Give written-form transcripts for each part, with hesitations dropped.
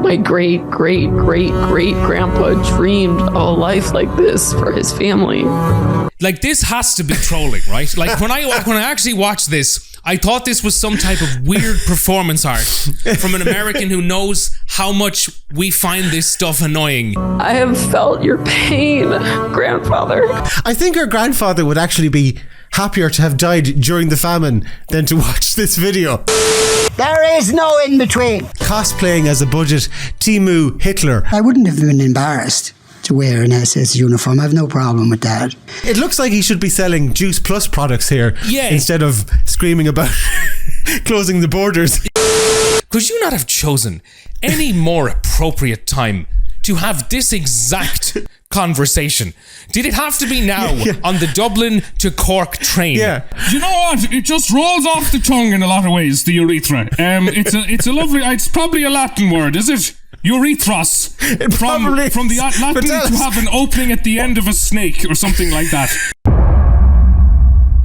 my great-great-great-great-grandpa dreamed of a life like this for his family. Like, this has to be trolling, right? Like, when I actually watched this, I thought this was some type of weird performance art from an American who knows how much we find this stuff annoying. I have felt your pain, grandfather. I think her grandfather would actually be happier to have died during the famine than to watch this video. There is no in-between. Cosplaying as a budget Timu Hitler. I wouldn't have been embarrassed to wear an SS uniform. I have no problem with that. It looks like he should be selling Juice Plus products here, yeah, instead of screaming about closing the borders. Could you not have chosen any more appropriate time to have this exact conversation? Did it have to be now on the Dublin to Cork train? Yeah. You know what? It just rolls off the tongue in a lot of ways, the urethra. It's a lovely, it's probably a Latin word, is it? Urethros. From the Latin to have an opening at the end of a snake or something like that.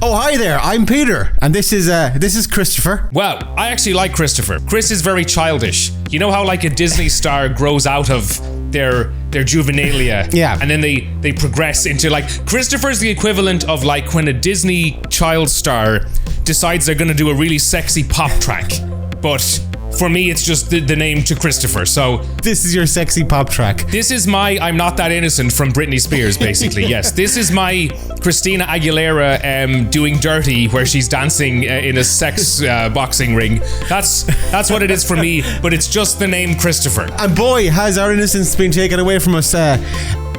Oh, hi there. I'm Peter, and this is Christopher. Well, I actually like Christopher. Chris is very childish. You know how like a Disney star grows out of their juvenilia, yeah, and then they progress into, like, Christopher's the equivalent of like when a Disney child star decides they're gonna do a really sexy pop track, but for me, it's just the name to Christopher. So this is your sexy pop track. This is my I'm Not That Innocent from Britney Spears, basically. Yes, this is my Christina Aguilera doing Dirty, where she's dancing in a sex boxing ring. That's what it is for me, but it's just the name Christopher. And boy, has our innocence been taken away from us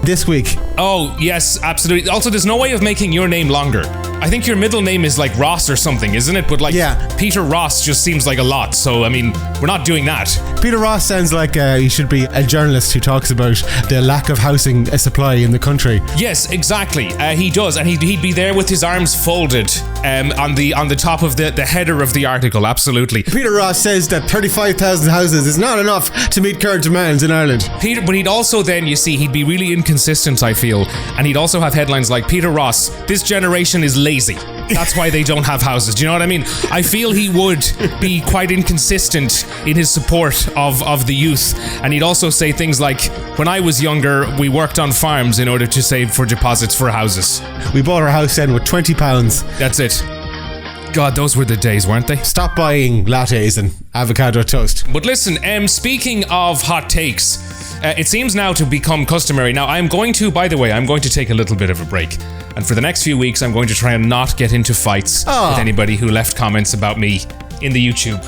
this week. Oh, yes, absolutely. Also, there's no way of making your name longer. I think your middle name is like Ross or something, isn't it? But like, Peter Ross just seems like a lot. So, I mean, we're not doing that. Peter Ross sounds like he should be a journalist who talks about the lack of housing supply in the country. Yes, exactly. He does. And he'd be there with his arms folded on the top of the header of the article. Absolutely. Peter Ross says that 35,000 houses is not enough to meet current demands in Ireland. But he'd also then, you see, he'd be really inconsistent, I feel. And he'd also have headlines like, Peter Ross, this generation is lazy. That's why they don't have houses. Do you know what I mean? I feel he would be quite inconsistent in his support of the youth. And he'd also say things like, when I was younger, we worked on farms in order to save for deposits for houses. We bought our house then with £20. That's it. God, those were the days, weren't they? Stop buying lattes and avocado toast. But listen, speaking of hot takes, it seems now to become customary. Now, I'm going to take a little bit of a break. And for the next few weeks, I'm going to try and not get into fights with anybody who left comments about me in the YouTube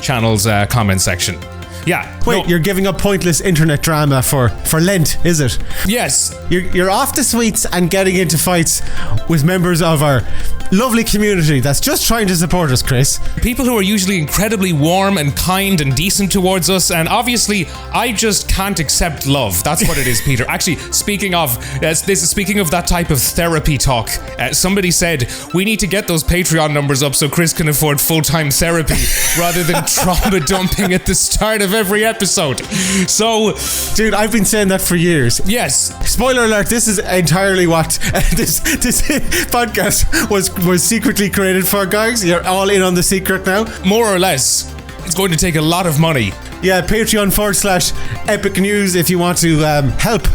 channel's comment section. Yeah. Wait, you're giving up pointless internet drama for Lent, is it? Yes. You're off the sweets and getting into fights with members of our lovely community that's just trying to support us, Chris. People who are usually incredibly warm and kind and decent towards us, and obviously I just can't accept love. That's what it is, Peter. Actually, speaking of that type of therapy talk, somebody said we need to get those Patreon numbers up so Chris can afford full-time therapy rather than trauma dumping at the start of every episode. So, dude, I've been saying that for years. Yes. Spoiler alert, this is entirely what this podcast was secretly created for, guys. You're all in on the secret now. More or less. It's going to take a lot of money. Yeah, Patreon.com/Epic News if you want to help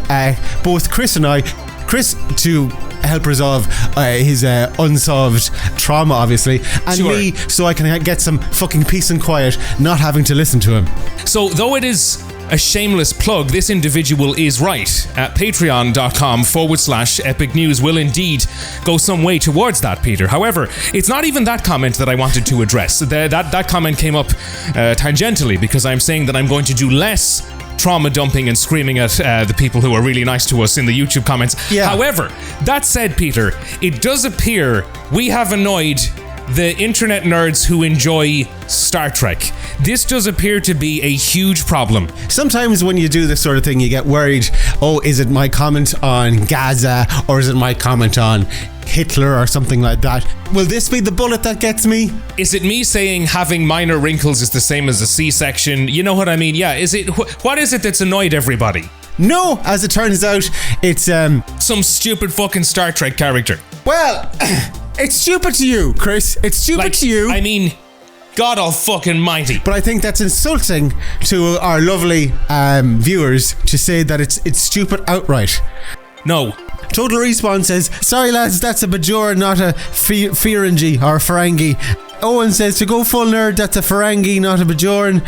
both Chris and I. Chris to help resolve his unsolved trauma, obviously, and me so I can get some fucking peace and quiet, not having to listen to him. So, though it is a shameless plug, this individual is right. Patreon.com/Epic News will indeed go some way towards that, Peter. However, it's not even that comment that I wanted to address. That comment came up tangentially because I'm saying that I'm going to do less trauma dumping and screaming at the people who are really nice to us in the YouTube comments. Yeah. However, that said, Peter, it does appear we have annoyed the internet nerds who enjoy Star Trek. This does appear to be a huge problem. Sometimes when you do this sort of thing, you get worried, oh, is it my comment on Gaza or is it my comment on Hitler or something like that? Will this be the bullet that gets me? Is it me saying having minor wrinkles is the same as a C-section? You know what I mean? Yeah, is it? What is it that's annoyed everybody? No, as it turns out, it's some stupid fucking Star Trek character. Well, it's stupid to you, Chris. It's stupid to you. I mean, God all fucking mighty. But I think that's insulting to our lovely viewers to say that it's stupid outright. No. Total Respawn says, sorry lads, that's a Bajoran, not a Ferengi or Ferengi. Owen says, to go full nerd, that's a Ferengi, not a Bajoran.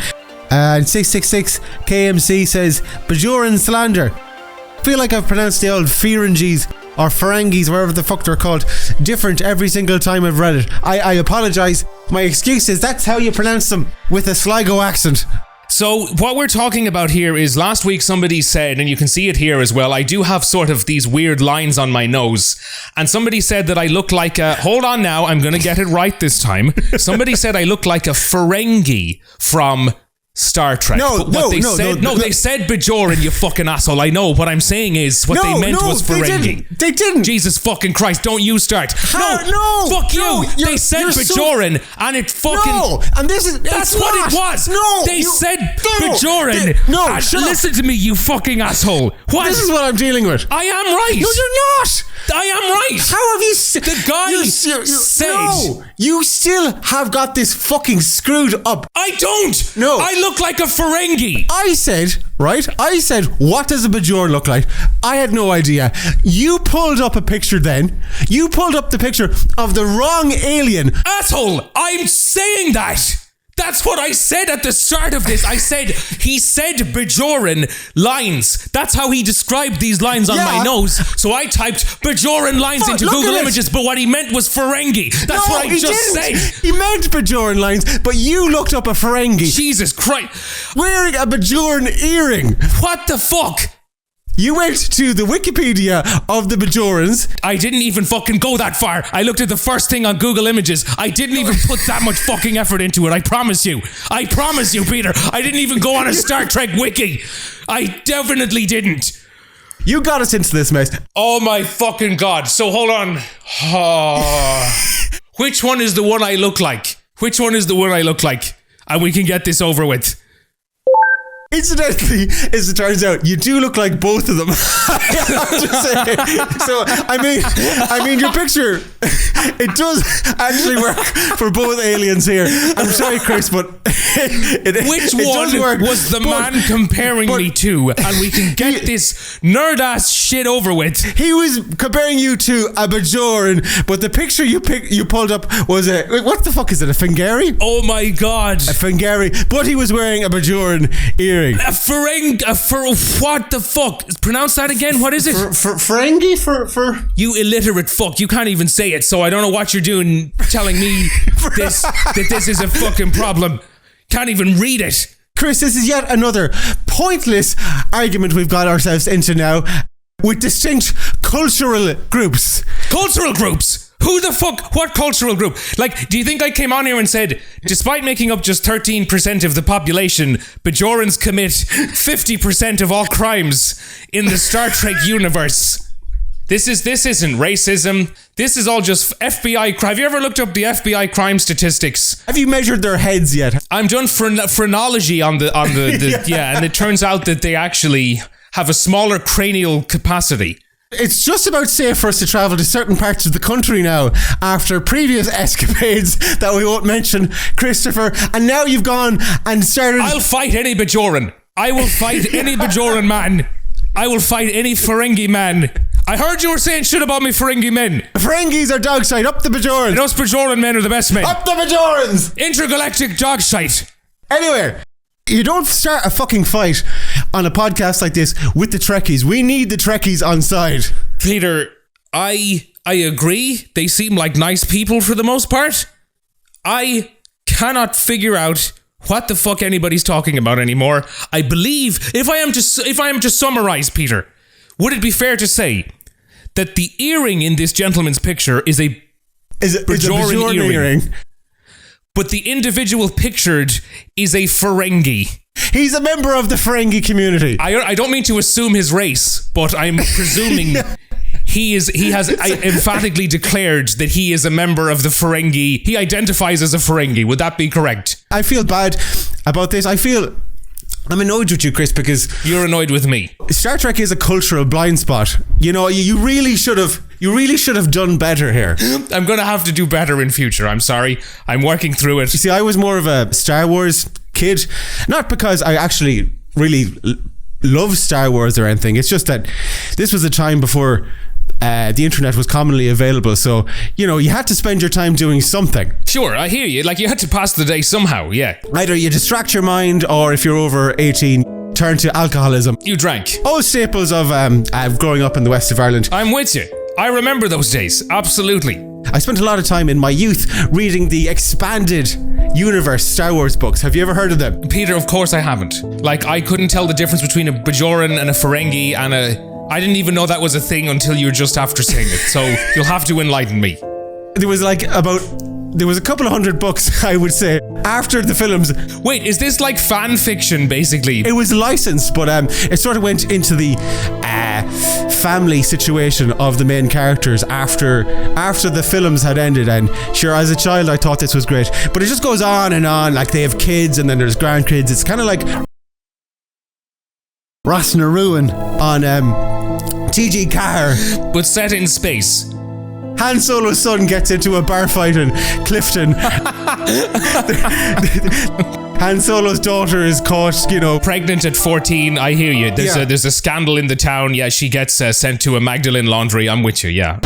And 666 KMC says, Bajoran slander. I feel like I've pronounced the old Ferengis or Ferengis, wherever the fuck they're called, different every single time I've read it. I apologise. My excuse is that's how you pronounce them, with a Sligo accent. So what we're talking about here is last week somebody said, and you can see it here as well, I do have sort of these weird lines on my nose, and somebody said that I look like a, hold on now, I'm gonna get it right this time. Somebody said I look like a Ferengi from Star Trek. They said Bajoran, you fucking asshole. I know. What I'm saying is what they meant was Ferengi. They didn't. Jesus fucking Christ! Don't you start. No. Fuck you. They said Bajoran, and it fucking. No. And this is. That's what it was. No. They said Bajoran. Shut listen to me, you fucking asshole. What? This is what I'm dealing with. I am right. No, you're not. I am right. How have you? The guy said. No. You still have got this fucking screwed up. I don't. No. I look like a Ferengi. I said, what does a Bajoran look like? I had no idea. You pulled up a picture then. You pulled up the picture of the wrong alien. Asshole, I'm saying that. That's what I said at the start of this. I said, he said Bajoran lines. That's how he described these lines on my nose. So I typed Bajoran lines into Google Images, but what he meant was Ferengi. That's what I just said. He meant Bajoran lines, but you looked up a Ferengi. Jesus Christ. Wearing a Bajoran earring. What the fuck? You went to the Wikipedia of the Bajorans. I didn't even fucking go that far. I looked at the first thing on Google Images. I didn't even put that much fucking effort into it. I promise you, Peter. I didn't even go on a Star Trek wiki. I definitely didn't. You got us into this mess. Oh my fucking God. So hold on. Which one is the one I look like? And we can get this over with. Incidentally, as it turns out, you do look like both of them. I have to say. So, I mean, your picture, it does actually work for both aliens here. I'm sorry, Chris, but which one was the man comparing me to? And we can get this nerd-ass shit over with. He was comparing you to a Bajoran, but the picture you pulled up was what the fuck is it, a Fengari? Oh my God. A Fengari, but he was wearing a Bajoran earring. A what the fuck? Pronounce that again. What is it? Ferengi? For you illiterate fuck. You can't even say it, so I don't know what you're doing telling me that this is a fucking problem. Can't even read it. Chris, this is yet another pointless argument we've got ourselves into now with distinct cultural groups. Cultural groups? Who the fuck? What cultural group? Like, do you think I came on here and said, despite making up just 13% of the population, Bajorans commit 50% of all crimes in the Star Trek universe? This isn't racism. This is all just FBI crime. Have you ever looked up the FBI crime statistics? Have you measured their heads yet? I'm done phrenology on the yeah, and it turns out that they actually have a smaller cranial capacity. It's just about safe for us to travel to certain parts of the country now after previous escapades that we won't mention, Christopher, and now you've gone and started... I'll fight any Bajoran. I will fight any Bajoran man. I will fight any Ferengi man. I heard you were saying shit about me Ferengi men. The Ferengis are dog shite. Up the Bajorans. And us Bajoran men are the best men. Up the Bajorans. Intergalactic dog shite. Anyway, you don't start a fucking fight on a podcast like this with the Trekkies. We need the Trekkies on side. Peter, I agree. They seem like nice people for the most part. I cannot figure out what the fuck anybody's talking about anymore. I believe, if I am to summarize, Peter, would it be fair to say that the earring in this gentleman's picture is a Bajoran earring? But the individual pictured is a Ferengi. He's a member of the Ferengi community. I don't mean to assume his race, but I'm presuming he has emphatically declared that he is a member of the Ferengi. He identifies as a Ferengi. Would that be correct? I feel bad about this. I'm annoyed with you, Chris, because... You're annoyed with me. Star Trek is a cultural blind spot. You know, you really should have You really should have done better here. I'm going to have to do better in future. I'm sorry. I'm working through it. You see, I was more of a Star Wars kid. Not because I actually really love Star Wars or anything. It's just that this was a time before the internet was commonly available. So, you know, you had to spend your time doing something. Sure, I hear you. Like, you had to pass the day somehow, yeah. Either you distract your mind, or if you're over 18, turn to alcoholism. You drank. All staples of growing up in the west of Ireland. I'm with you. I remember those days. Absolutely. I spent a lot of time in my youth reading the expanded universe Star Wars books. Have you ever heard of them? Peter, of course I haven't. Like, I couldn't tell the difference between a Bajoran and a Ferengi and I didn't even know that was a thing until you were just after saying it. So you'll have to enlighten me. There was a couple of hundred books, I would say, after the films. Wait, is this like fan fiction, basically? It was licensed, but it sort of went into the family situation of the main characters after the films had ended. And sure, as a child, I thought this was great. But it just goes on and on. Like, they have kids, and then there's grandkids. It's kind of like Ross na Ruin on TG Carr. But set in space. Han Solo's son gets into a bar fight in Clifton. Han Solo's daughter is caught, you know, pregnant at 14. I hear you. There's a scandal in the town. Yeah, she gets sent to a Magdalene laundry. I'm with you, yeah.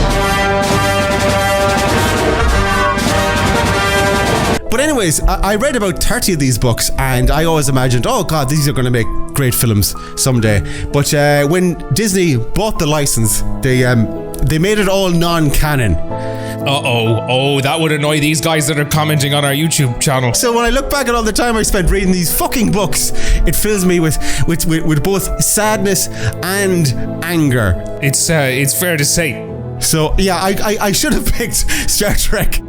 But anyways, I read about 30 of these books, and I always imagined, oh God, these are going to make great films someday. But when Disney bought the license, they made it all non-canon. Oh, that would annoy these guys that are commenting on our YouTube channel. So when I look back at all the time I spent reading these fucking books, it fills me with both sadness and anger. It's fair to say. So yeah, I should have picked Star Trek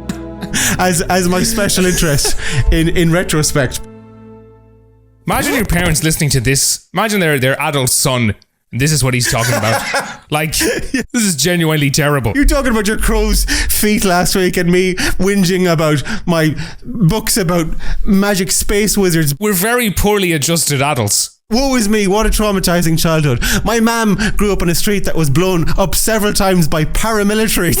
as my special interest in retrospect. Imagine your parents listening to this. Imagine their adult son. This is what he's talking about. Like, this is genuinely terrible. You're talking about your crow's feet last week and me whinging about my books about magic space wizards. We're very poorly adjusted adults. Woe is me, what a traumatizing childhood. My mum grew up on a street that was blown up several times by paramilitaries.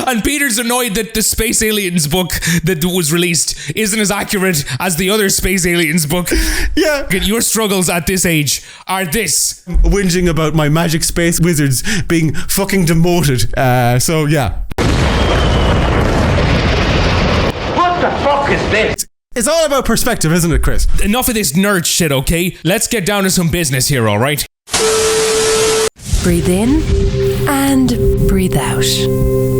And Peter's annoyed that the Space Aliens book that was released isn't as accurate as the other Space Aliens book. Yeah. Your struggles at this age are this. Whinging about my magic space wizards being fucking demoted. So yeah. What the fuck is this? It's all about perspective, isn't it, Chris? Enough of this nerd shit, okay? Let's get down to some business here, alright? Breathe in and breathe out.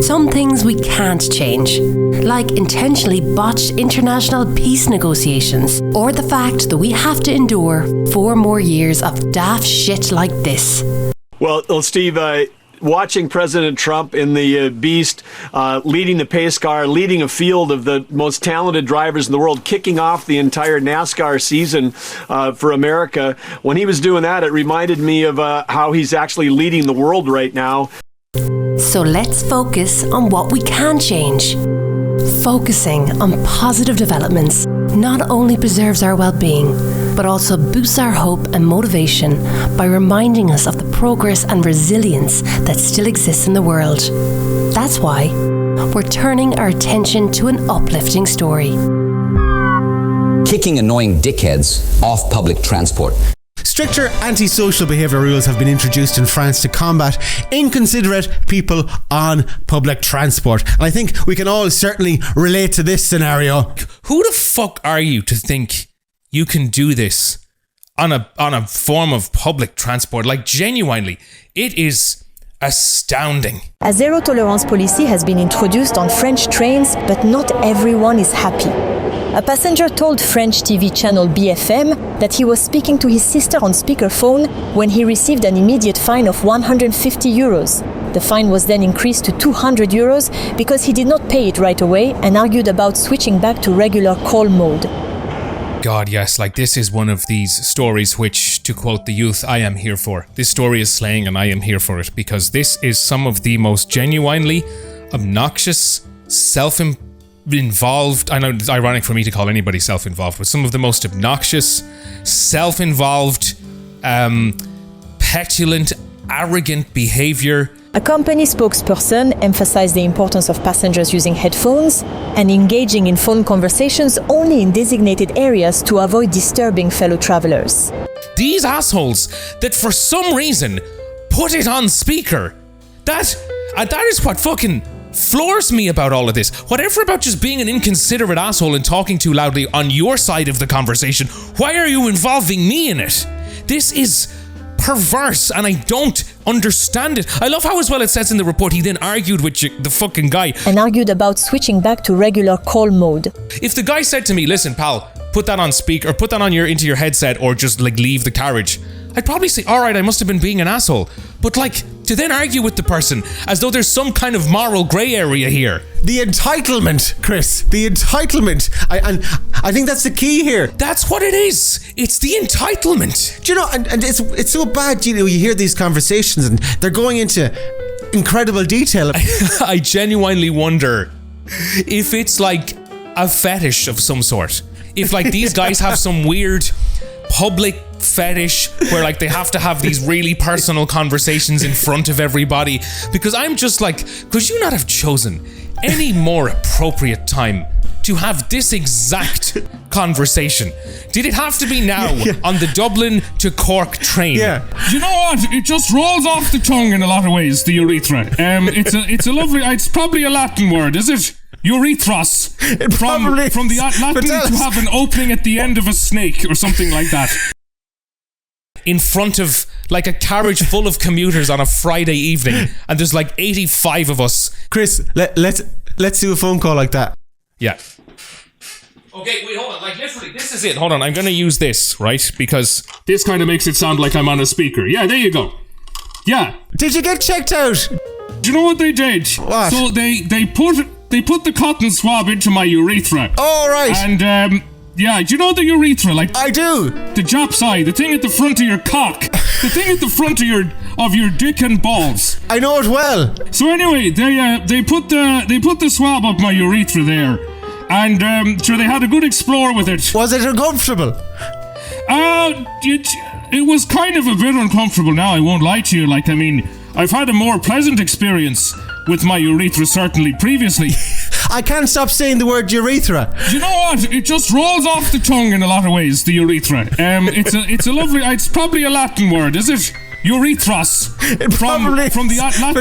Some things we can't change, like intentionally botched international peace negotiations, or the fact that we have to endure 4 more years of daft shit like this. Well, Steve, watching President Trump in the Beast, leading the pace car, leading a field of the most talented drivers in the world, kicking off the entire NASCAR season for America. When he was doing that, it reminded me of how he's actually leading the world right now. So let's focus on what we can change. Focusing on positive developments not only preserves our well-being, but also boosts our hope and motivation by reminding us of the progress and resilience that still exists in the world. That's why we're turning our attention to an uplifting story. Kicking annoying dickheads off public transport. Stricter antisocial behaviour rules have been introduced in France to combat inconsiderate people on public transport. And I think we can all certainly relate to this scenario. Who the fuck are you to think you can do this on a form of public transport? Like, genuinely, it is astounding. A zero tolerance policy has been introduced on French trains, but not everyone is happy. A passenger told French TV channel BFM that he was speaking to his sister on speakerphone when he received an immediate fine of 150 euros. The fine was then increased to 200 euros because he did not pay it right away and argued about switching back to regular call mode. God, yes, like, this is one of these stories which, to quote the youth, I am here for. This story is slaying and I am here for it, because this is some of the most genuinely obnoxious, self-involved, I know it's ironic for me to call anybody self-involved, but some of the most obnoxious, self-involved, petulant, arrogant behavior. A company spokesperson emphasized the importance of passengers using headphones and engaging in phone conversations only in designated areas to avoid disturbing fellow travelers. These assholes that for some reason put it on speaker. That is what fucking floors me about all of this. Whatever about just being an inconsiderate asshole and talking too loudly on your side of the conversation, why are you involving me in it? This is perverse and I don't understand it. I love how as well it says in the report he then argued with the fucking guy. And argued about switching back to regular call mode. If the guy said to me, listen pal, put that on speaker, or put that on into your headset, or just like leave the carriage, I'd probably say, alright, I must have been being an asshole. But like, to then argue with the person as though there's some kind of moral grey area here. The entitlement, Chris. The entitlement. I think that's the key here. That's what it is. It's the entitlement. Do you know, and it's so bad, you know, you hear these conversations and they're going into incredible detail. I genuinely wonder if it's like a fetish of some sort. If like these guys have some weird public fetish where like they have to have these really personal conversations in front of everybody, because I'm just like, could you not have chosen any more appropriate time to have this exact conversation? Did it have to be now on the Dublin to Cork train? Yeah. You know what? It just rolls off the tongue in a lot of ways, the urethra. It's a lovely, it's probably a Latin word, is it? Urethros. From the Latin to have an opening at the end of a snake or something like that. In front of like a carriage full of commuters on a Friday evening, and there's like 85 of us. Chris, let's do a phone call like that. Yeah. Okay, wait, hold on. Like literally, this is it. Hold on, I'm gonna use this, right? Because this kind of makes it sound like I'm on a speaker. Yeah, there you go. Yeah. Did you get checked out? Do you know what they did? What? So they put the cotton swab into my urethra. Oh, right. And yeah, do you know the urethra? Like I do. The Jap side, the thing at the front of your cock, the thing at the front of your dick and balls. I know it well. So anyway, they put the swab up my urethra there, and sure they had a good explore with it. Was it uncomfortable? It was kind of a bit uncomfortable. Now I won't lie to you. Like I mean, I've had a more pleasant experience with my urethra certainly previously. I can't stop saying the word urethra. You know what? It just rolls off the tongue in a lot of ways, the urethra. It's a lovely, it's probably a Latin word, is it? Urethros. From the Latin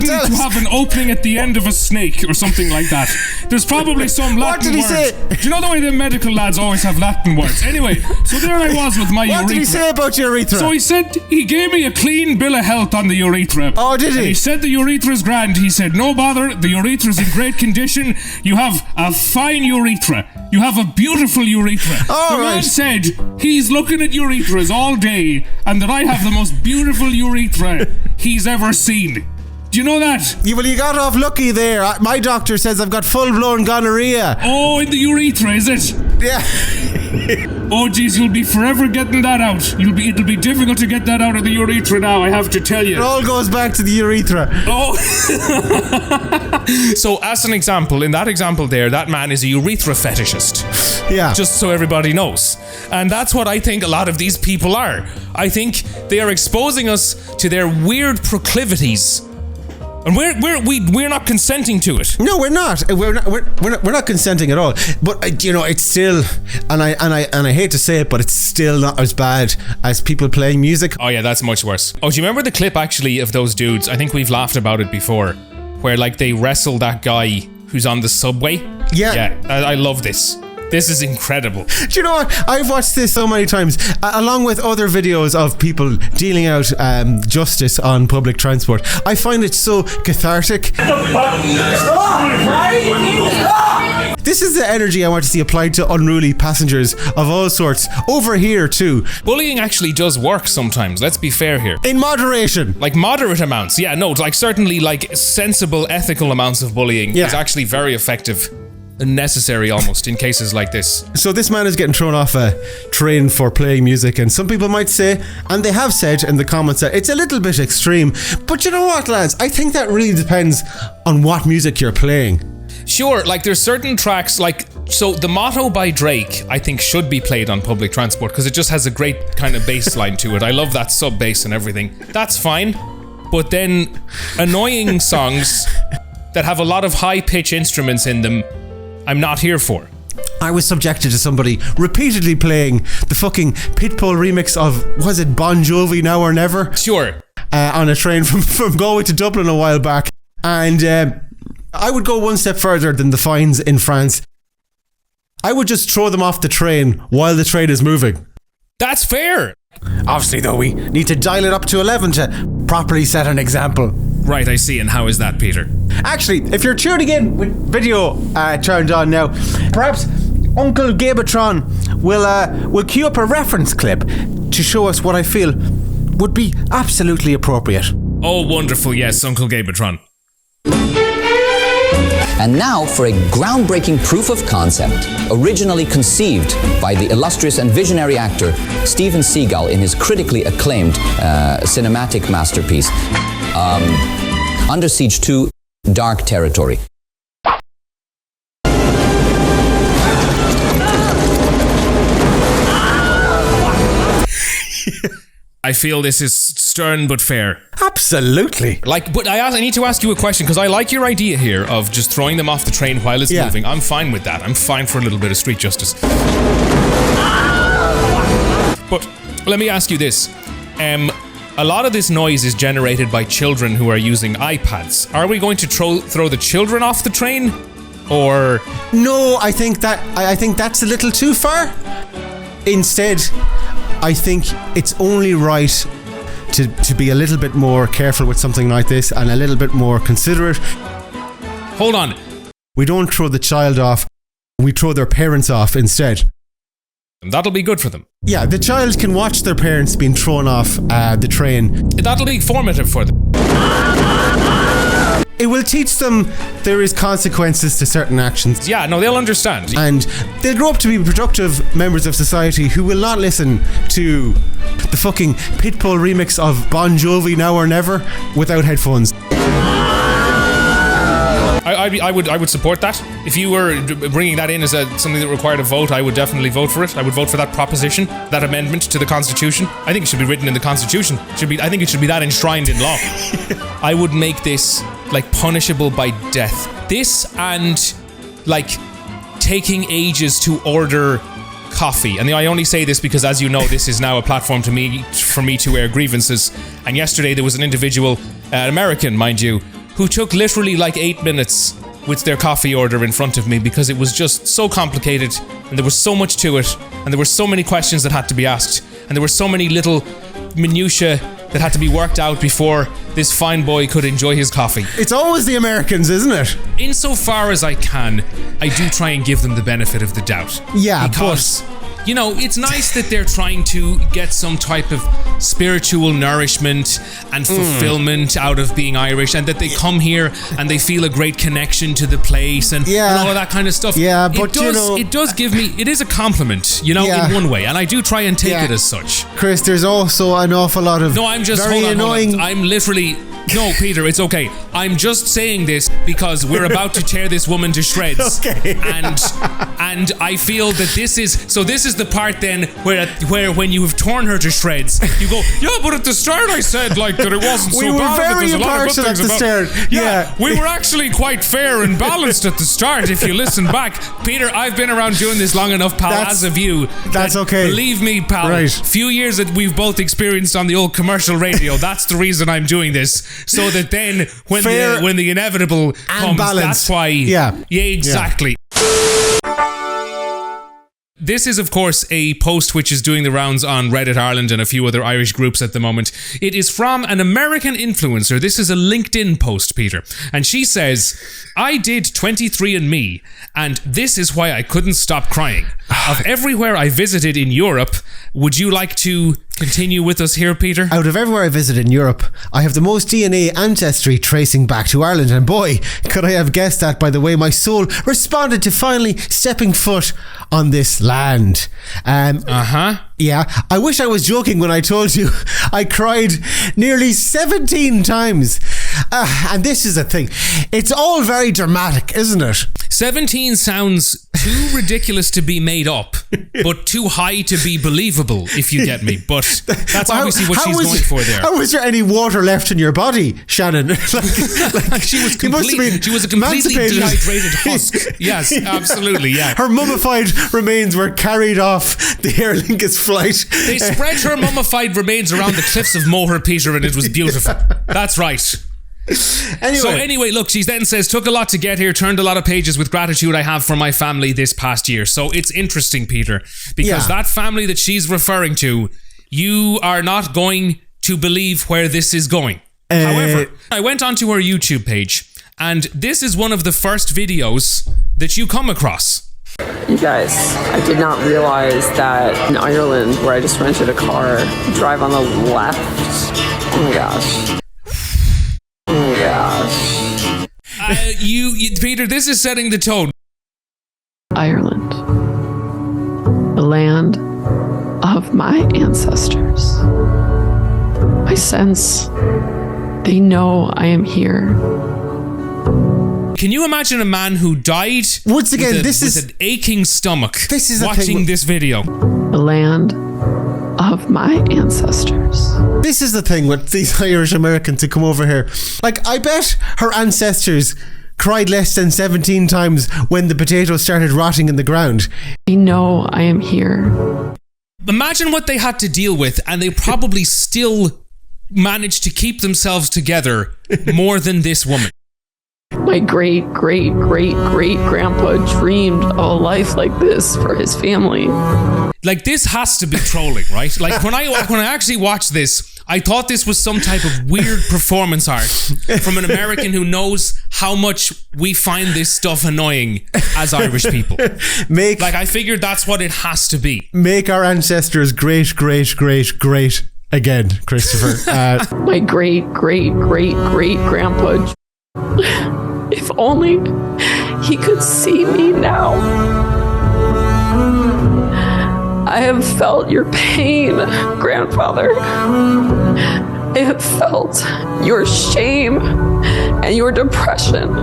to have an opening at the end of a snake or something like that. There's probably some Latin What did he words. say? Do you know the way the medical lads always have Latin words? Anyway, so there I was with my urethra. What did he say about urethra? So he gave me a clean bill of health on the urethra. Oh, did he? And he said the urethra's grand. He said, no bother, the urethra's in great condition. You have a fine urethra. You have a beautiful urethra. All the man right. said he's looking at urethras all day and that I have the most beautiful urethra he's ever seen. Do you know that? Yeah, well, you got off lucky there. My doctor says I've got full-blown gonorrhea. Oh, in the urethra, is it? Yeah. Oh, geez, you'll be forever getting that out. It'll be difficult to get that out of the urethra now, I have to tell you. It all goes back to the urethra. Oh. So, as an example, in that example there, that man is a urethra fetishist. Yeah. Just so everybody knows. And that's what I think a lot of these people are. I think they are exposing us to their weird proclivities. And we're not consenting to it. No, we're not. We're not consenting at all. But you know, it's still, and I hate to say it, but it's still not as bad as people playing music. Oh yeah, that's much worse. Oh, do you remember the clip actually of those dudes? I think we've laughed about it before, where like they wrestle that guy who's on the subway. Yeah. I love this. This is incredible. Do you know what? I've watched this so many times, along with other videos of people dealing out justice on public transport. I find it so cathartic. This is the energy I want to see applied to unruly passengers of all sorts. Over here too. Bullying actually does work sometimes, let's be fair here. In moderation. Like moderate amounts. Yeah, no, like certainly like sensible, ethical amounts of bullying is actually very effective. Necessary almost in cases like this. So this man is getting thrown off a train for playing music, and some people might say, and they have said in the comments, that it's a little bit extreme. But you know what, lads? I think that really depends on what music you're playing. Sure, like there's certain tracks, like, so the Motto by Drake I think should be played on public transport because it just has a great kind of bass line to it. I love that sub bass and everything. That's fine. but then annoying songs that have a lot of high-pitch instruments in them, I'm not here for. I was subjected to somebody repeatedly playing the fucking Pitbull remix of, was it Bon Jovi, Now or Never? Sure. On a train from Galway to Dublin a while back. And I would go one step further than the fines in France. I would just throw them off the train while the train is moving. That's fair. Obviously, though, we need to dial it up to 11 to properly set an example. Right, I see. And how is that, Peter? Actually, if you're tuning in with video turned on now, perhaps Uncle Gabatron will cue up a reference clip to show us what I feel would be absolutely appropriate. Oh, wonderful. Yes, Uncle Gabatron. And now for a groundbreaking proof of concept, originally conceived by the illustrious and visionary actor Steven Seagal in his critically acclaimed cinematic masterpiece, Under Siege 2: Dark Territory. I feel this is stern but fair. Absolutely. But I need to ask you a question, because I like your idea here of just throwing them off the train while it's moving. I'm fine with that. I'm fine for a little bit of street justice. But let me ask you this. A lot of this noise is generated by children who are using iPads. Are we going to throw the children off the train? Or... No, I think that's a little too far. Instead, I think it's only right to be a little bit more careful with something like this and a little bit more considerate. Hold on. We don't throw the child off, we throw their parents off instead. And that'll be good for them. Yeah, the child can watch their parents being thrown off the train. That'll be formative for them. It will teach them there is consequences to certain actions. Yeah, no, they'll understand. And they'll grow up to be productive members of society who will not listen to the fucking Pitbull remix of Bon Jovi, Now or Never without headphones. I would support that. If you were bringing that in as something that required a vote, I would definitely vote for it. I would vote for that proposition, that amendment to the Constitution. I think it should be written in the Constitution. I think it should be that enshrined in law. I would make this punishable by death. This and taking ages to order coffee. And I only say this because, as you know, this is now a platform for me to air grievances. And yesterday there was an individual, an American, mind you, who took literally 8 minutes with their coffee order in front of me because it was just so complicated and there was so much to it and there were so many questions that had to be asked and there were so many little minutiae that had to be worked out before this fine boy could enjoy his coffee. It's always the Americans, isn't it? Insofar as I can, I do try and give them the benefit of the doubt. Yeah, because it's nice that they're trying to get some type of spiritual nourishment and fulfillment out of being Irish, and that they come here and they feel a great connection to the place and all of that kind of stuff. Yeah, but it does give me, it is a compliment, in one way, and I do try and take it as such. Chris, there's also an awful lot of very annoying. Hold on. I'm literally. No, Peter, it's okay. I'm just saying this because we're about to tear this woman to shreds. Okay. And I feel that this is the part then where when you have torn her to shreds, you go, yeah, but at the start I said that it wasn't so bad. We were very impartial at the start. Yeah, we were actually quite fair and balanced at the start. If you listen back, Peter, I've been around doing this long enough, pal, as have you. That's okay. Believe me, pal. Right. Few years that we've both experienced on the old commercial radio. That's the reason I'm doing this. So that then when the inevitable comes, that's why. Yeah, exactly. This is, of course, a post which is doing the rounds on Reddit Ireland and a few other Irish groups at the moment. It is from an American influencer. This is a LinkedIn post, Peter. And she says, I did 23andMe, and this is why I couldn't stop crying. Of everywhere I visited in Europe, would you like to continue with us here, Peter? Out of everywhere I visited in Europe, I have the most DNA ancestry tracing back to Ireland, and boy, could I have guessed that by the way my soul responded to finally stepping foot on this land. Yeah, I wish I was joking when I told you I cried nearly 17 times And this is a thing. It's all very dramatic, isn't it? 17 sounds too ridiculous to be made up, but too high to be believable, if you get me. But that's obviously what she's going for there. How was there any water left in your body, Shannon? She was a completely dehydrated husk. Yes, absolutely, yeah. Her mummified remains were carried off the Aer Lingus flight. They spread her mummified remains around the cliffs of Moher, Peter, and it was beautiful. That's right. Anyway, look, she then says, took a lot to get here, turned a lot of pages with gratitude I have for my family this past year. So it's interesting, Peter, because that family that she's referring to, you are not going to believe where this is going. However, I went onto her YouTube page, and this is one of the first videos that you come across. You guys, I did not realize that in Ireland, where I just rented a car, drive on the left. Oh my gosh. Oh my gosh. Peter, this is setting the tone. Ireland, the land of my ancestors. I sense they know I am here. Can you imagine a man who died once again with an aching stomach watching this video? The land of my ancestors. This is the thing with these Irish Americans who come over here. Like, I bet her ancestors cried less than 17 times when the potatoes started rotting in the ground. They know I am here. Imagine what they had to deal with, and they probably still managed to keep themselves together more than this woman. My great-great-great-great-grandpa dreamed of a life like this for his family. Like, this has to be trolling, right? Like, when I actually watched this, I thought this was some type of weird performance art from an American who knows how much we find this stuff annoying as Irish people. I figured that's what it has to be. Make our ancestors great again, Christopher. My great-great-great-great-grandpa. If only he could see me now. I have felt your pain, grandfather. I have felt your shame and your depression.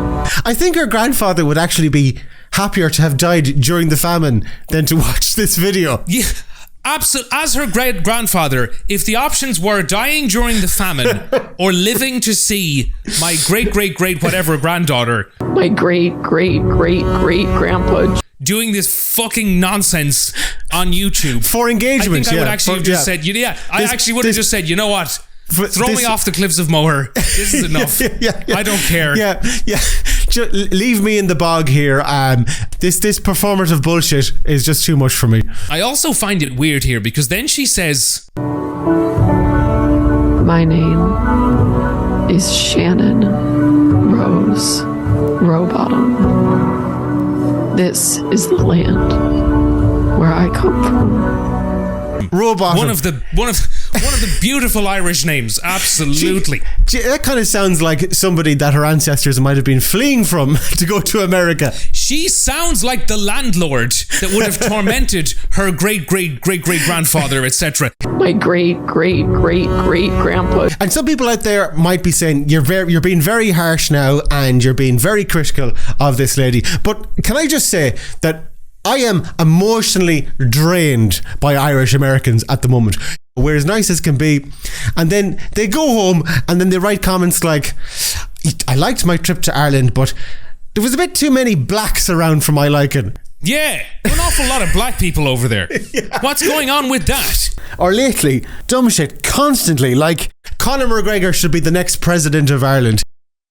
I think her grandfather would actually be happier to have died during the famine than to watch this video. Yeah. Absolutely. As her great-grandfather, if the options were dying during the famine or living to see my great-great-great-whatever granddaughter, my great-great-great-great-grandpa, doing this fucking nonsense on YouTube for engagement, I think I would actually have just said, I actually would have just said, you know what? Throw me off the cliffs of Moher. This is enough. I don't care. Yeah. Just leave me in the bog here. This performative bullshit is just too much for me. I also find it weird here because then she says, my name is Shannon Rose Rowbottom. This is the land where I come from. Rowbottom. One of the beautiful Irish names, absolutely. That kind of sounds like somebody that her ancestors might have been fleeing from to go to America. She sounds like the landlord that would have tormented her great-great-great-great-grandfather, etc. My great-great-great-great-grandpa. And some people out there might be saying, you're being very harsh now and you're being very critical of this lady. But can I just say that I am emotionally drained by Irish Americans at the moment. We're as nice as can be, and then they go home and then they write comments like, I liked my trip to Ireland, but there was a bit too many blacks around for my liking. Yeah, an awful lot of black people over there. Yeah. What's going on with that? Or lately, dumb shit constantly, like Conor McGregor should be the next president of Ireland.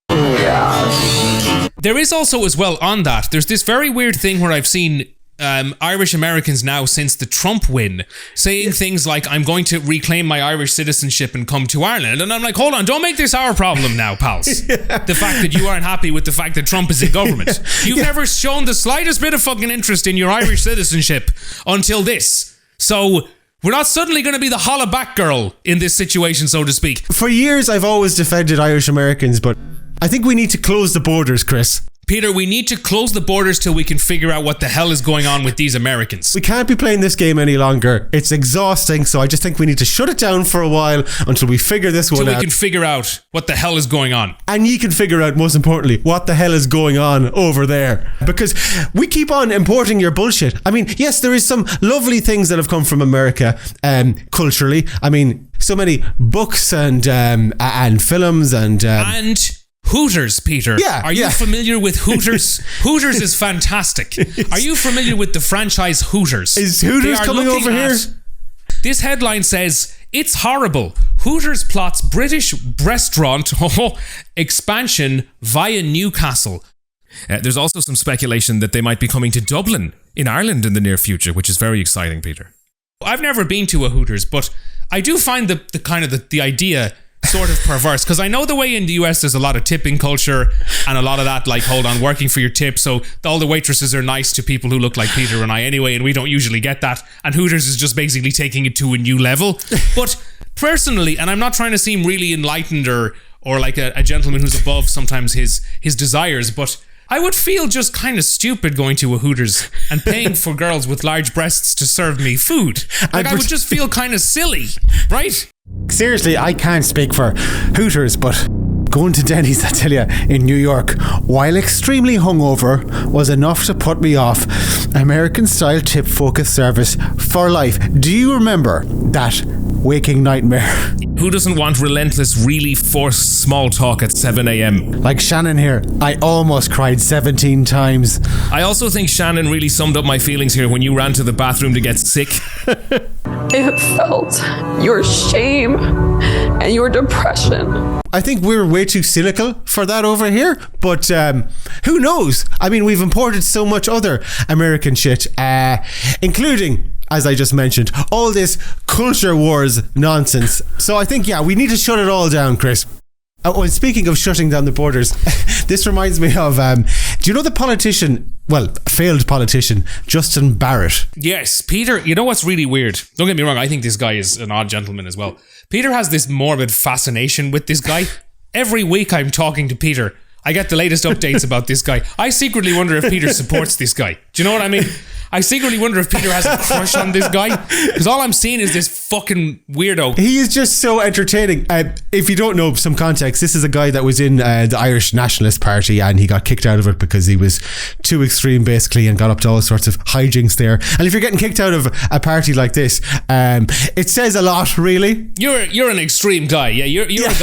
Oh gosh. There is also as well on that, there's this very weird thing where I've seen Irish Americans now since the Trump win saying things like, I'm going to reclaim my Irish citizenship and come to Ireland. And I'm like, hold on, don't make this our problem now, pals. The fact that you aren't happy with the fact that Trump is in government. You've never shown the slightest bit of fucking interest in your Irish citizenship until this. So we're not suddenly going to be the holla back girl in this situation, so to speak. For years, I've always defended Irish Americans, but I think we need to close the borders, Chris. Peter, we need to close the borders till we can figure out what the hell is going on with these Americans. We can't be playing this game any longer. It's exhausting, so I just think we need to shut it down for a while until we figure this one out. Till we can figure out what the hell is going on. And you can figure out, most importantly, what the hell is going on over there. Because we keep on importing your bullshit. I mean, yes, there is some lovely things that have come from America culturally. I mean, so many books and films and Hooters, Peter. Yeah, Are you familiar with Hooters? Hooters is fantastic. Are you familiar with the franchise Hooters? Is Hooters coming over here? This headline says, it's horrible. Hooters plots British restaurant expansion via Newcastle. There's also some speculation that they might be coming to Dublin in Ireland in the near future, which is very exciting, Peter. I've never been to a Hooters, but I do find the idea sort of perverse, because I know the way in the US there's a lot of tipping culture and a lot of that, like, hold on, working for your tip, so all the waitresses are nice to people who look like Peter and I anyway, and we don't usually get that, and Hooters is just basically taking it to a new level. But personally, and I'm not trying to seem really enlightened or like a gentleman who's above sometimes his desires, but I would feel just kind of stupid going to a Hooters and paying for girls with large breasts to serve me food. Like, I would just feel kind of silly, right? Seriously, I can't speak for Hooters, but going to Denny's, I tell you, in New York, while extremely hungover, was enough to put me off American-style tip-focused service for life. Do you remember that waking nightmare? Who doesn't want relentless, really forced small talk at 7 a.m? Like Shannon here, I almost cried 17 times. I also think Shannon really summed up my feelings here when you ran to the bathroom to get sick. It felt your shame and your depression. I think we're way too cynical for that over here, but who knows? I mean, we've imported so much other American shit, including, as I just mentioned, all this culture wars nonsense. So I think, we need to shut it all down, Chris. Speaking of shutting down the borders, this reminds me of, do you know the politician, failed politician, Justin Barrett? Yes, Peter, you know what's really weird? Don't get me wrong, I think this guy is an odd gentleman as well. Peter has this morbid fascination with this guy. Every week I'm talking to Peter, I get the latest updates about this guy. I secretly wonder if Peter supports this guy. Do you know what I mean? I secretly wonder if Peter has a crush on this guy, because all I'm seeing is this fucking weirdo. He is just so entertaining. If you don't know some context, this is a guy that was in the Irish Nationalist Party, and he got kicked out of it because he was too extreme, basically, and got up to all sorts of hijinks there. And if you're getting kicked out of a party like this, it says a lot, really. You're an extreme guy. Yeah, you're a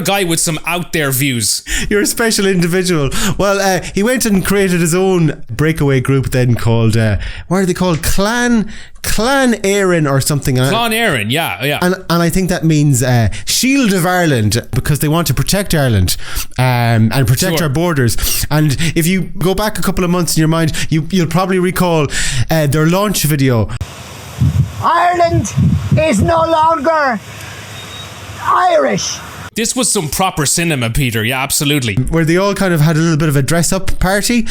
guy with some out there views. You're a special individual. Well, he went and created his own breakaway group then called what are they called? Clan Éireann or something. Clan Éireann, yeah. And I think that means Shield of Ireland, because they want to protect Ireland and protect our borders. And if you go back a couple of months in your mind, you'll probably recall their launch video. Ireland is no longer Irish. This was some proper cinema, Peter. Yeah, absolutely. Where they all kind of had a little bit of a dress-up party,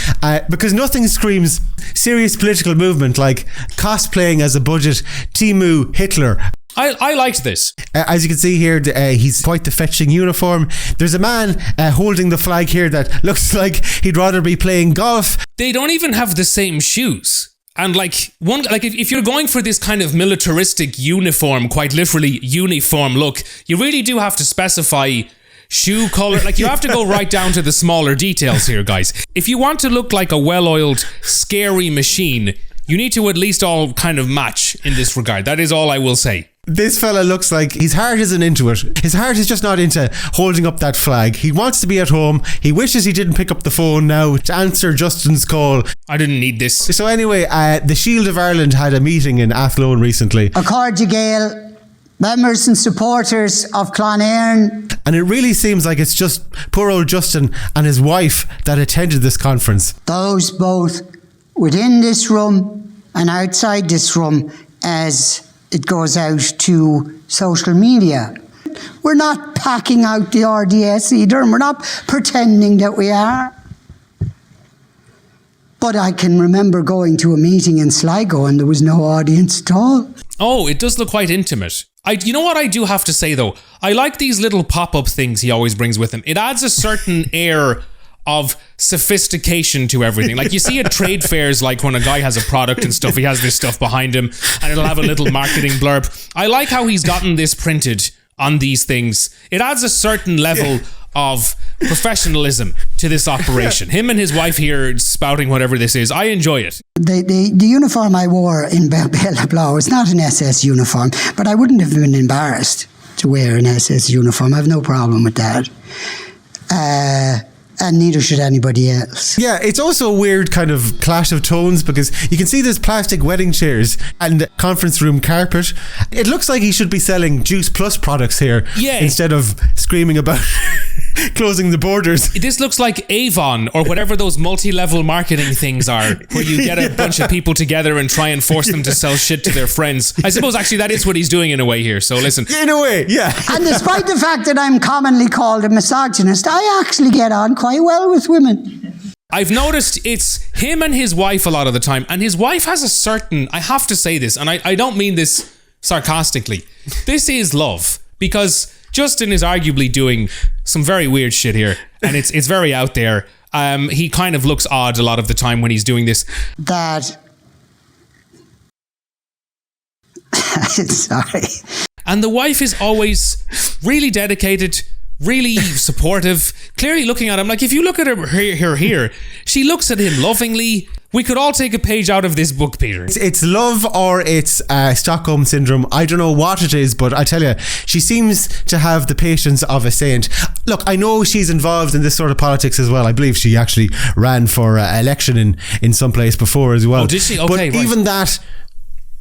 because nothing screams serious political movement like cosplaying as a budget Timu Hitler. I liked this. As you can see here, he's quite the fetching uniform. There's a man holding the flag here that looks like he'd rather be playing golf. They don't even have the same shoes. And if you're going for this kind of militaristic uniform, quite literally uniform look, you really do have to specify shoe color. Like, you have to go right down to the smaller details here, guys. If you want to look like a well-oiled, scary machine, you need to at least all kind of match in this regard. That is all I will say. This fella looks like his heart isn't into it. His heart is just not into holding up that flag. He wants to be at home. He wishes he didn't pick up the phone now to answer Justin's call. I didn't need this. So anyway, the Shield of Ireland had a meeting in Athlone recently. Accord to Gael, members and supporters of Clan Éireann. And it really seems like it's just poor old Justin and his wife that attended this conference. Those both within this room and outside this room, as it goes out to social media. We're not packing out the RDS either, and we're not pretending that we are. But I can remember going to a meeting in Sligo and there was no audience at all. Oh, it does look quite intimate. You know what I do have to say though? I like these little pop-up things he always brings with him. It adds a certain air of sophistication to everything. Like you see at trade fairs, like when a guy has a product and stuff, he has this stuff behind him and it'll have a little marketing blurb. I like how he's gotten this printed on these things. It adds a certain level of professionalism to this operation. Him and his wife here spouting whatever this is. I enjoy it. The uniform I wore in Belle Blau is not an SS uniform, but I wouldn't have been embarrassed to wear an SS uniform. I have no problem with that. And neither should anybody else. Yeah, it's also a weird kind of clash of tones because you can see there's plastic wedding chairs and conference room carpet. It looks like he should be selling Juice Plus products here instead of screaming about closing the borders. This looks like Avon or whatever those multi-level marketing things are, where you get a bunch of people together and try and force them to sell shit to their friends. I suppose actually that is what he's doing in a way here. So listen. In a way, yeah. And despite the fact that I'm commonly called a misogynist, I actually get on quite well with women. I've noticed it's him and his wife a lot of the time, and his wife has a certain, I have to say this, and I don't mean this sarcastically, this is love, because Justin is arguably doing some very weird shit here, and it's very out there. He kind of looks odd a lot of the time when he's doing this. Sorry. And the wife is always really dedicated, really supportive, clearly looking at him like, if you look at her here, she looks at him lovingly. We could all take a page out of this book, Peter. It's love or it's Stockholm Syndrome. I don't know what it is, but I tell you, she seems to have the patience of a saint. Look, I know she's involved in this sort of politics as well. I believe she actually ran for election in some place before as well. Oh, did she? Okay, but right.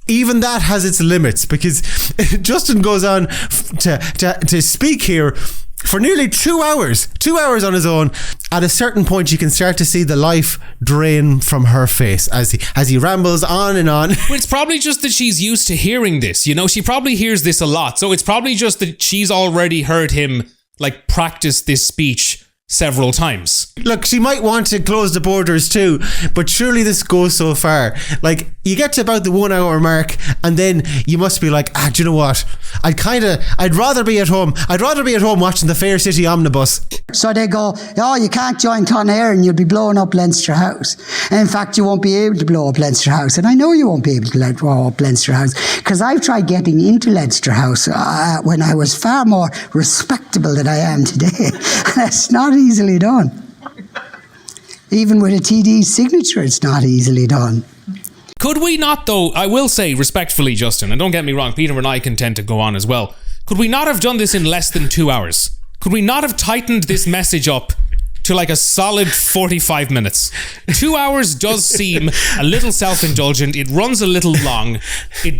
even that has its limits, because Justin goes on to speak here for nearly 2 hours on his own. At a certain point, you can start to see the life drain from her face as he rambles on and on. Well, it's probably just that she's used to hearing this. You know, she probably hears this a lot. So it's probably just that she's already heard him like practice this speech several times. Look, she might want to close the borders too, but surely this goes so far. Like, you get to about the 1 hour mark and then you must be like, do you know what? I'd rather be at home. I'd rather be at home watching the Fair City Omnibus. So they go, oh, you can't join Con Air and you'll be blowing up Leinster House. And in fact, you won't be able to blow up Leinster House. And I know you won't be able to blow up Leinster House, because I've tried getting into Leinster House when I was far more respectable than I am today. That's not easily done. Even with a TD signature, it's not easily done. Could we not, though, I will say respectfully, Justin, and don't get me wrong, Peter and I can tend to go on as well. Could we not have done this in less than 2 hours? Could we not have tightened this message up to like a solid 45 minutes? 2 hours does seem a little self-indulgent. It runs a little long.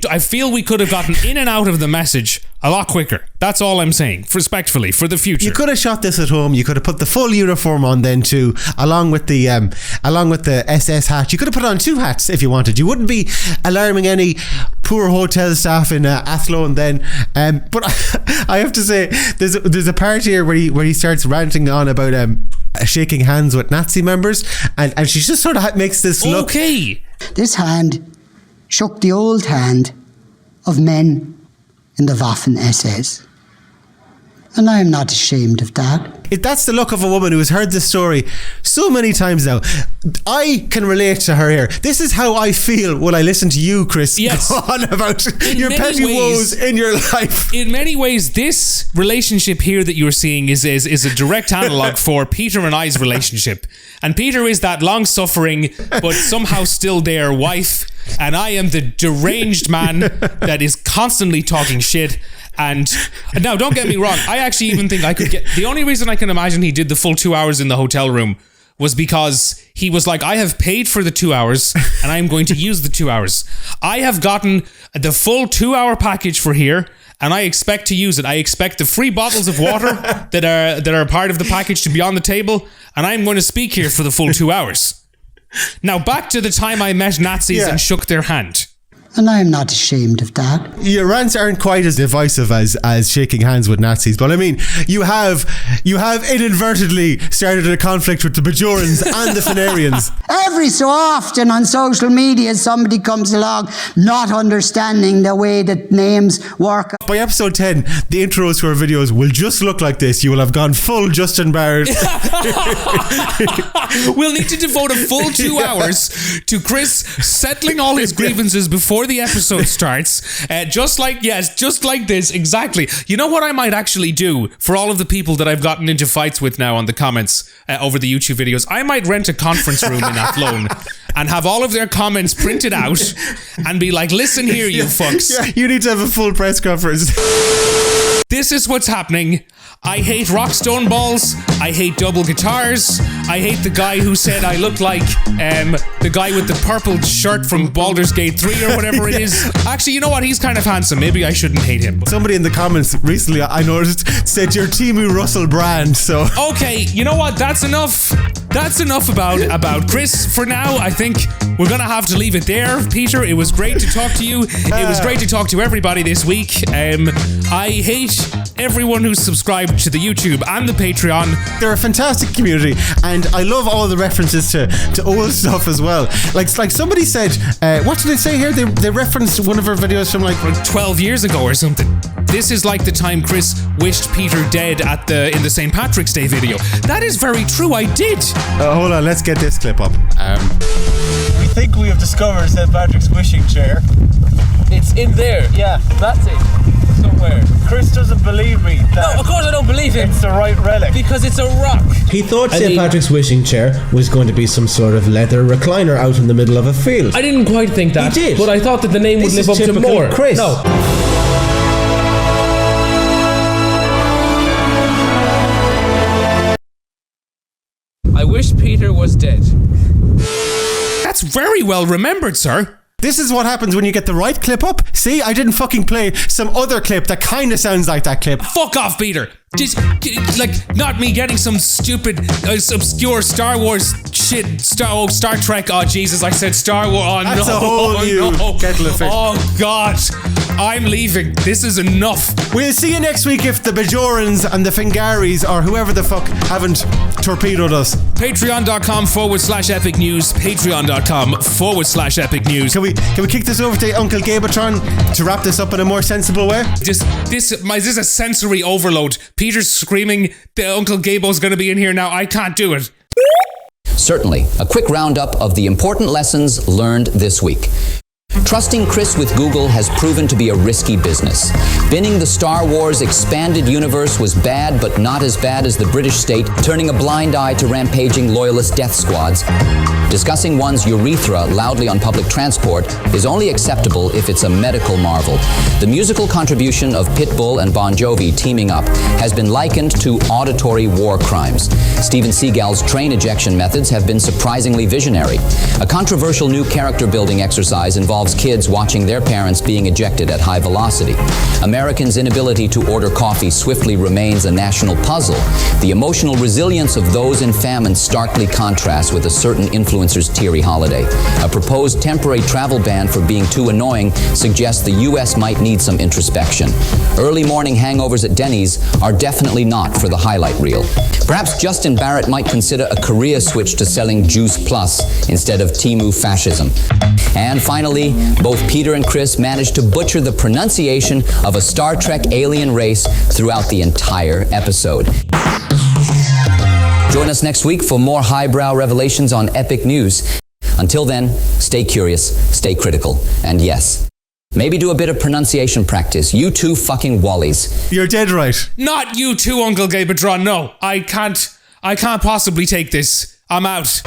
I feel we could have gotten in and out of the message a lot quicker. That's all I'm saying, respectfully, for the future. You could have shot this at home. You could have put the full uniform on then too, along with the SS hat. You could have put on 2 hats if you wanted. You wouldn't be alarming any poor hotel staff in Athlone then. But I have to say, there's a part here where he starts ranting on about shaking hands with Nazi members, and she just sort of makes this look. Okay. This hand shook the old hand of men in the Waffen-SS. And I am not ashamed of that. That's the look of a woman who has heard this story so many times now. I can relate to her here. This is how I feel when I listen to you, Chris, yes, go on about your petty woes in your life. In many ways, this relationship here that you're seeing is a direct analogue for Peter and I's relationship. And Peter is that long-suffering, but somehow still there wife, and I am the deranged man that is constantly talking shit. And now, don't get me wrong, I actually even think I could get... The only reason I can imagine he did the full 2 hours in the hotel room was because he was like, I have paid for the 2 hours and I'm going to use the 2 hours. I have gotten the full 2 hour package for here and I expect to use it. I expect the free bottles of water that are part of the package to be on the table, and I'm going to speak here for the full 2 hours. Now, back to the time I met Nazis and shook their hand. And I am not ashamed of that. Your rants aren't quite as divisive as shaking hands with Nazis, but I mean, you have inadvertently started a conflict with the Bajorans and the Phanarians. Every so often on social media, somebody comes along not understanding the way that names work. By episode 10, the intros to our videos will just look like this. You will have gone full Justin Barrett. We'll need to devote a full 2 hours to Chris settling all his grievances before the episode starts. Just like this, exactly. You know what I might actually do for all of the people that I've gotten into fights with now on the comments over the YouTube videos? I might rent a conference room in Athlone and have all of their comments printed out and be like, listen here, you fucks. Yeah, you need to have a full press conference. This is what's happening. I hate Rockstone balls. I hate double guitars. I hate the guy who said I look like the guy with the purple shirt from Baldur's Gate 3 or whatever it is. Actually, you know what? He's kind of handsome. Maybe I shouldn't hate him. Somebody in the comments recently, I noticed, said you're Timu Russell Brand, so... Okay, you know what? That's enough. That's enough about Chris for now. I think we're gonna have to leave it there. Peter, it was great to talk to you. It was great to talk to everybody this week. I hate everyone who's subscribed to the YouTube and the Patreon. They're a fantastic community, and I love all the references to old stuff as well. Like somebody said, what did they say here? They referenced one of our videos from like 12 years ago or something. This is like the time Chris wished Peter dead in the St. Patrick's Day video. That is very true, I did. Hold on, let's get this clip up. We think we have discovered St. Patrick's wishing chair. It's in there. Yeah, that's it. Somewhere. Chris doesn't believe me. No, of course I don't believe him. It's the right relic. Because it's a rock. He thought St. Patrick's wishing chair was going to be some sort of leather recliner out in the middle of a field. I didn't quite think that. He did. But I thought that the name would live up to more. Chris. No. I wish Peter was dead. That's very well remembered, sir. This is what happens when you get the right clip up. See, I didn't fucking play some other clip that kind of sounds like that clip. Fuck off, Peter. Just, like, not me getting some stupid, obscure Star Wars shit. Star Trek. Oh, Jesus, I said Star Wars. Oh, That's a whole new kettle of fish. Oh, God. I'm leaving. This is enough. We'll see you next week if the Bajorans and the Fingaris or whoever the fuck haven't torpedoed us. Patreon.com/epic news. Patreon.com/epic news. Can we kick this over to Uncle Gabatron to wrap this up in a more sensible way? This is a sensory overload. Peter's screaming, the Uncle Gabo's gonna be in here now. I can't do it. Certainly, a quick roundup of the important lessons learned this week. Trusting Chris with Google has proven to be a risky business. Binning the Star Wars expanded universe was bad, but not as bad as the British state turning a blind eye to rampaging loyalist death squads. Discussing one's urethra loudly on public transport is only acceptable if it's a medical marvel. The musical contribution of Pitbull and Bon Jovi teaming up has been likened to auditory war crimes. Steven Seagal's train ejection methods have been surprisingly visionary. A controversial new character-building exercise involves kids watching their parents being ejected at high velocity. Americans' inability to order coffee swiftly remains a national puzzle. The emotional resilience of those in famine starkly contrasts with a certain influencer's teary holiday. A proposed temporary travel ban for being too annoying suggests the U.S. might need some introspection. Early morning hangovers at Denny's are definitely not for the highlight reel. Perhaps Justin Barrett might consider a career switch to selling Juice Plus instead of Temu fascism. And finally, both Peter and Chris managed to butcher the pronunciation of a Star Trek alien race throughout the entire episode. Join us next week for more highbrow revelations on Epic News. Until then, stay curious, stay critical, and yes, maybe do a bit of pronunciation practice. You two fucking wallies. You're dead right. Not you too, Uncle Gabatron. No, I can't possibly take this. I'm out.